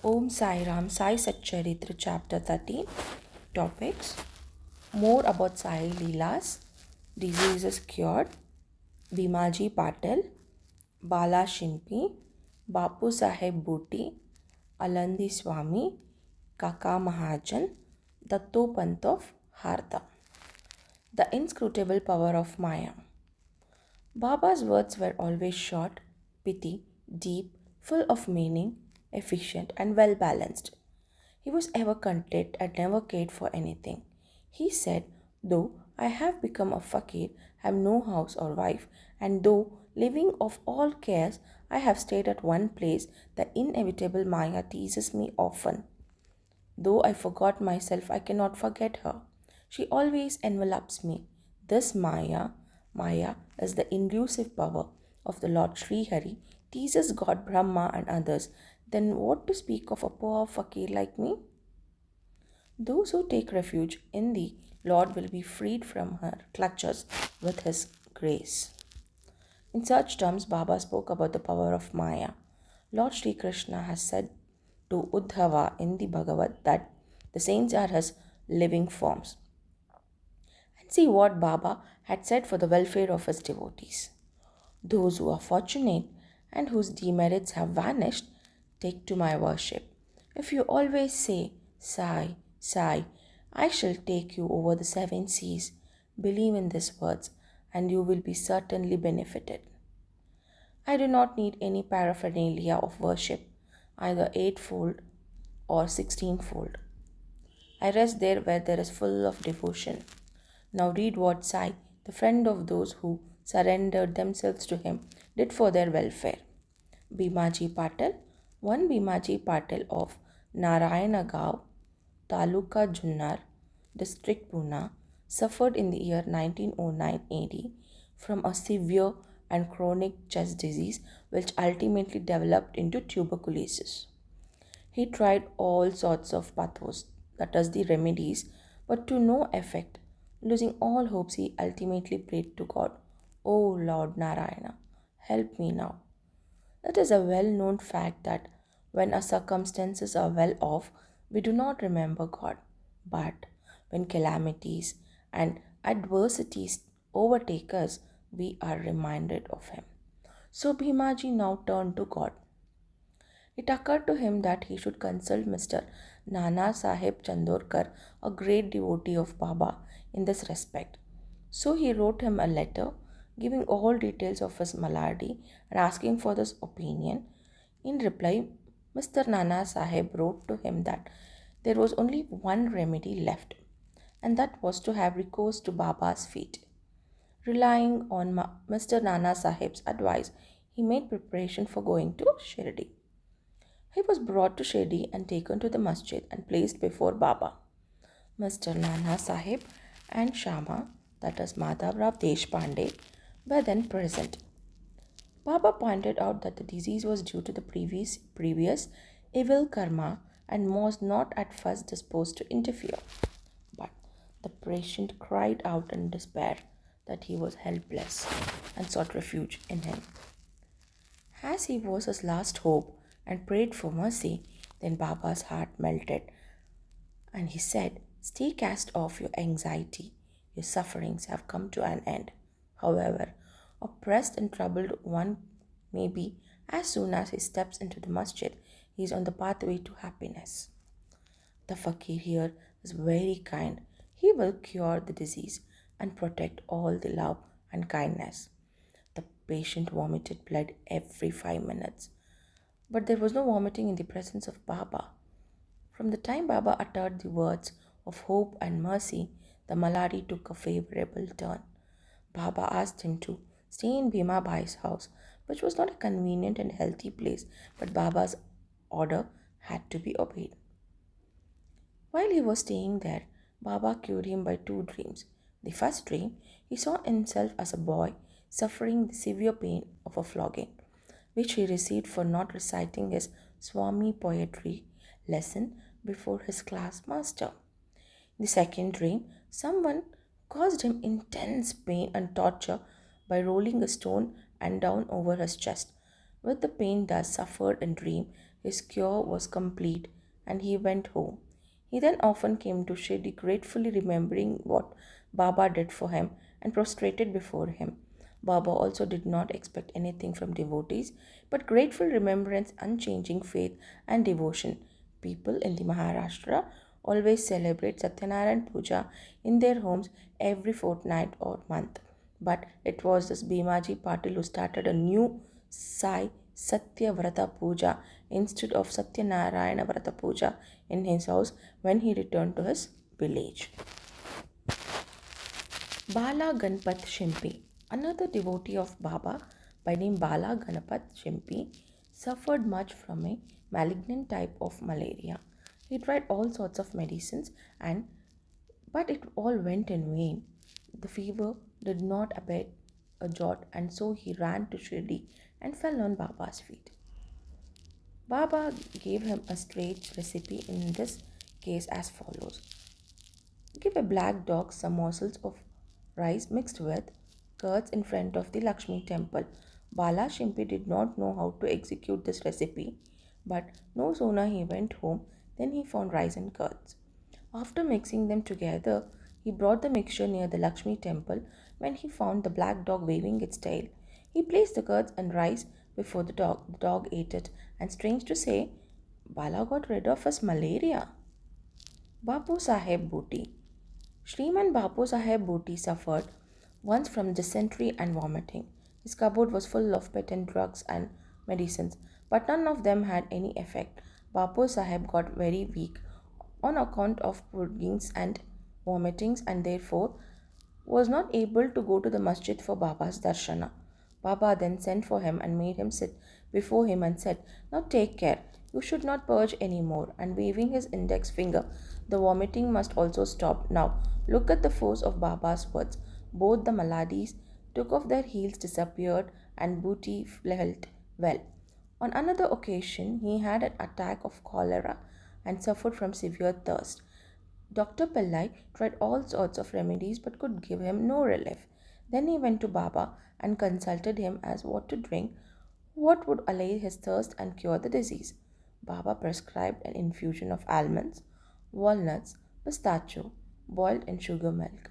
Om Sairam Sai Satcharitra Chapter 13. Topics: More about Sai Leelas, Diseases Cured, Bhimaji Patil, Bala Shimpi, Bapu Saheb Booty, Alandi Swami, Kaka Mahajan, Datto Pant of Harda. The inscrutable power of Maya. Baba's words were always short, pithy, deep, full of meaning, efficient, and well balanced. He was ever content and never cared for anything. He said, "Though I have become a fakir, have no house or wife, and though living of all cares, I have stayed at one place, the inevitable Maya teases me often. Though I forgot myself, I cannot forget her. She always envelops me. This Maya is the elusive power of the Lord Sri Hari, teases God Brahma and others. Then what to speak of a poor fakir like me? Those who take refuge in the Lord will be freed from her clutches with his grace." In such terms, Baba spoke about the power of Maya. Lord Sri Krishna has said to Uddhava in the Bhagavad that the saints are his living forms. And see what Baba had said for the welfare of his devotees. "Those who are fortunate and whose demerits have vanished, take to my worship. If you always say, 'Sai, Sai, I shall take you over the seven seas,' believe in these words, and you will be certainly benefited. I do not need any paraphernalia of worship, either eightfold or 16-fold. I rest there where there is full of devotion. Now read what Sai, the friend of those who surrendered themselves to him, did for their welfare. Bhimaji Patil, one Bhimaji Patil of Narayanagaon, Taluka Junnar, district Pune, suffered in the year 1909 AD from a severe and chronic chest disease which ultimately developed into tuberculosis. He tried all sorts of pathos, that is the remedies, but to no effect. Losing all hopes, he ultimately prayed to God, 'O Lord Narayana, help me now.' It is a well known fact that when our circumstances are well off, we do not remember God. But when calamities and adversities overtake us, we are reminded of Him. So Bhimaji now turned to God. It occurred to him that he should consult Mr. Nana Sahib Chandorkar, a great devotee of Baba, in this respect. So he wrote him a letter giving all details of his malady and asking for this opinion. In reply, Mr. Nana Sahib wrote to him that there was only one remedy left, and that was to have recourse to Baba's feet. Relying on Mr. Nana Sahib's advice, he made preparation for going to Shirdi. He was brought to Shirdi and taken to the masjid and placed before Baba. Mr. Nana Sahib and Shama, that is Madhavrao Deshpande, were then present. Baba pointed out that the disease was due to the previous evil karma and was not at first disposed to interfere. But the patient cried out in despair that he was helpless and sought refuge in him. As he was his last hope and prayed for mercy, then Baba's heart melted and he said, "Stay, cast off your anxiety. Your sufferings have come to an end. However, oppressed and troubled one may be, as soon as he steps into the masjid, he is on the pathway to happiness. The fakir here is very kind. He will cure the disease and protect all the love and kindness." The patient vomited blood every 5 minutes. But there was no vomiting in the presence of Baba. From the time Baba uttered the words of hope and mercy, the malady took a favorable turn. Baba asked him to stay in Bhima Bhai's house, which was not a convenient and healthy place, but Baba's order had to be obeyed. While he was staying there, Baba cured him by two dreams. The first dream, he saw himself as a boy suffering the severe pain of a flogging, which he received for not reciting his Swami poetry lesson before his class master. In the second dream, someone caused him intense pain and torture by rolling a stone and down over his chest. With the pain thus suffered in dream, his cure was complete and he went home. He then often came to Shirdi, gratefully remembering what Baba did for him and prostrated before him. Baba also did not expect anything from devotees, but grateful remembrance, unchanging faith, and devotion. People in the Maharashtra always celebrate Satyanarayan Puja in their homes every fortnight or month. But it was this Bhimaji Patil who started a new Sai Satyavrata Puja instead of Satyanarayana Vrata Puja in his house when he returned to his village. Bala Ganpat Shimpi, another devotee of Baba by name Bala Ganapat Shimpi, suffered much from a malignant type of malaria. He tried all sorts of medicines but it all went in vain. The fever did not abate a jot, and so he ran to Shirdi and fell on Baba's feet. Baba gave him a straight recipe in this case as follows. Give a black dog some morsels of rice mixed with curds in front of the Lakshmi temple. Bala Shimpi did not know how to execute this recipe, but no sooner he went home than he found rice and curds. After mixing them together, he brought the mixture near the Lakshmi temple when he found the black dog waving its tail. He placed the curds and rice before the dog. The dog ate it, and strange to say, Bala got rid of his malaria. Bapu Saheb Booty. Shriman Bapu Saheb Booty suffered once from dysentery and vomiting. His cupboard was full of patent drugs and medicines, but none of them had any effect. Bapu Saheb got very weak on account of puddings and vomitings and therefore was not able to go to the masjid for Baba's darshana. Baba then sent for him and made him sit before him and said, Now take care, you should not purge any more. And waving his index finger, the vomiting must also stop. Now look at the force of Baba's words. Both the Maladis took off their heels, disappeared, and Booty felt well. On another occasion, he had an attack of cholera and suffered from severe thirst. Dr. Pillai tried all sorts of remedies but could give him no relief. Then he went to Baba and consulted him as what to drink, what would allay his thirst and cure the disease. Baba prescribed an infusion of almonds, walnuts, pistachio, boiled in sugar milk.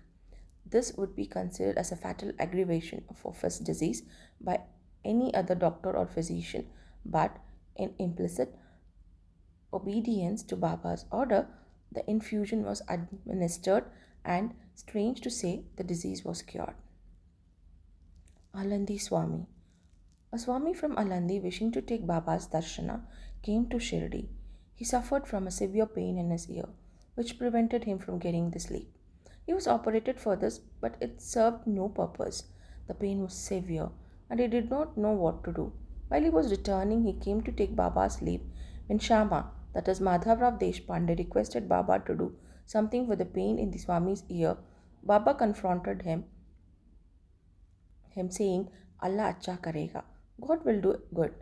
This would be considered as a fatal aggravation of his disease by any other doctor or physician, but in implicit obedience to Baba's order, the infusion was administered, and strange to say, the disease was cured. Alandi Swami. A Swami from Alandi, wishing to take Baba's darshana, came to Shirdi. He suffered from a severe pain in his ear, which prevented him from getting the sleep. He was operated for this, but it served no purpose. The pain was severe, and he did not know what to do. While he was returning, he came to take Baba's leave when Shama, that is Madhavrao Deshpande, requested Baba to do something for the pain in the Swami's ear. Baba confronted him saying, Allah acha karega. God will do good.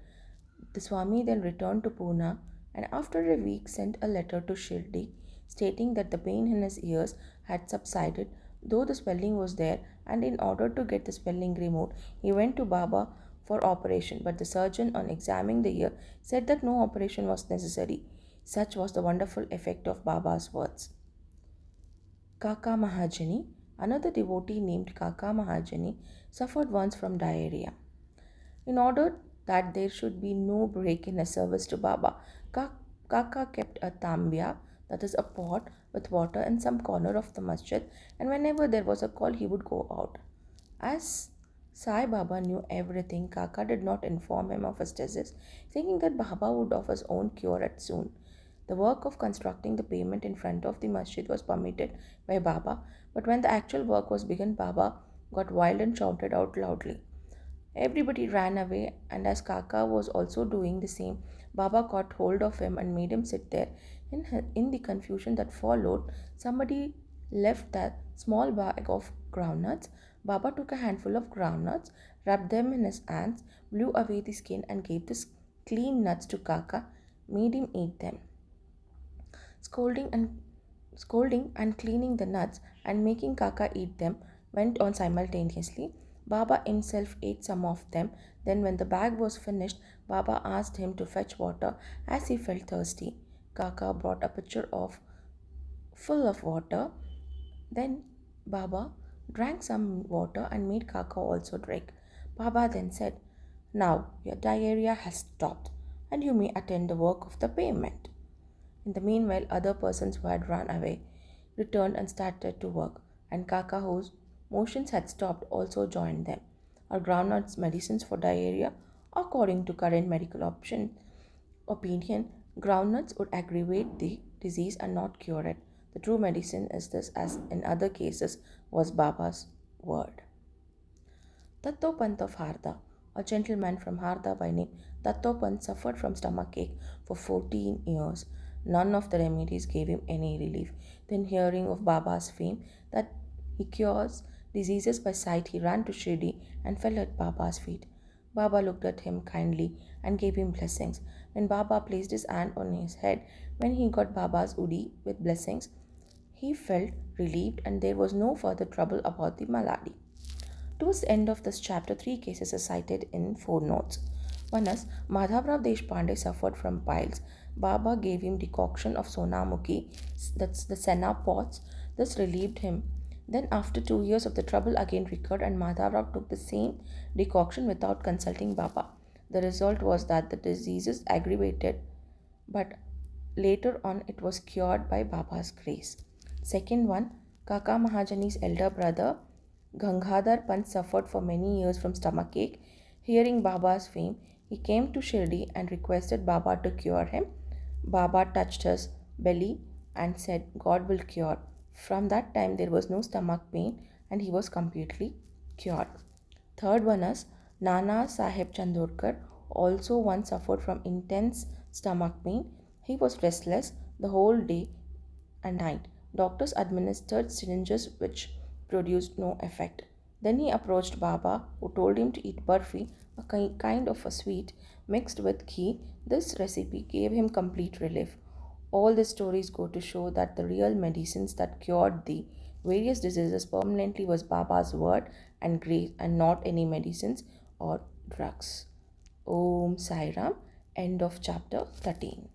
The Swami then returned to Pune and after a week sent a letter to Shirdi stating that the pain in his ears had subsided, though the swelling was there, and in order to get the swelling removed, he went to Baba for operation, but the surgeon, on examining the ear, said that no operation was necessary. Such was the wonderful effect of Baba's words. Kaka Mahajani, another devotee named Kaka Mahajani, suffered once from diarrhea. In order that there should be no break in his service to Baba, Kaka kept a tambia, that is a pot with water, in some corner of the masjid, and whenever there was a call, he would go out. As Sai Baba knew everything, Kaka did not inform him of his disease, thinking that Baba would of his own cure it soon. The work of constructing the pavement in front of the masjid was permitted by Baba, but when the actual work was begun, Baba got wild and shouted out loudly. Everybody ran away, and as Kaka was also doing the same, Baba caught hold of him and made him sit there. In the confusion that followed, somebody left that small bag of groundnuts. Baba took a handful of groundnuts, rubbed them in his hands, blew away the skin, and gave the clean nuts to Kaka, made him eat them. Scolding and cleaning the nuts and making Kaka eat them went on simultaneously. Baba himself ate some of them. Then when the bag was finished, Baba asked him to fetch water as he felt thirsty. Kaka brought a pitcher of full of water. Then Baba drank some water and made Kaka also drink. Baba then said, "Now your diarrhea has stopped and you may attend the work of the payment." In the meanwhile, other persons who had run away returned and started to work, and Kaka, whose motions had stopped, also joined them. Are groundnuts medicines for diarrhea? According to current medical opinion, groundnuts would aggravate the disease and not cure it. The true medicine is this, as in other cases, was Baba's word. Dattopant of Harda. A gentleman from Harda by name Dattopant suffered from stomachache for 14 years. None of the remedies gave him any relief. Then, hearing of Baba's fame that he cures diseases by sight, he ran to Shirdi and fell at Baba's feet. Baba looked at him kindly and gave him blessings. When Baba placed his hand on his head, when he got Baba's udi with blessings, he felt relieved and there was no further trouble about the malady. Towards the end of this chapter, three cases are cited in four notes. One is Madhavrao Deshpande suffered from piles. Baba gave him decoction of Sonamukhi, that's the senna pots. This relieved him. Then, after 2 years of the trouble again recurred, and Madhavrao took the same decoction without consulting Baba. The result was that the disease is aggravated, but later on it was cured by Baba's grace. Second one, Kaka Mahajani's elder brother Gangadhar Pant suffered for many years from stomachache. Hearing Baba's fame, he came to Shirdi and requested Baba to cure him. Baba touched his belly and said, "God will cure." From that time, there was no stomach pain and he was completely cured. Third one is Nana Sahib Chandorkar also once suffered from intense stomach pain. He was restless the whole day and night. Doctors administered syringes which produced no effect. Then he approached Baba, who told him to eat barfi, a kind of a sweet mixed with ghee. This recipe gave him complete relief. All the stories go to show that the real medicines that cured the various diseases permanently was Baba's word and grace and not any medicines or drugs. Om Sairam. End of chapter 13.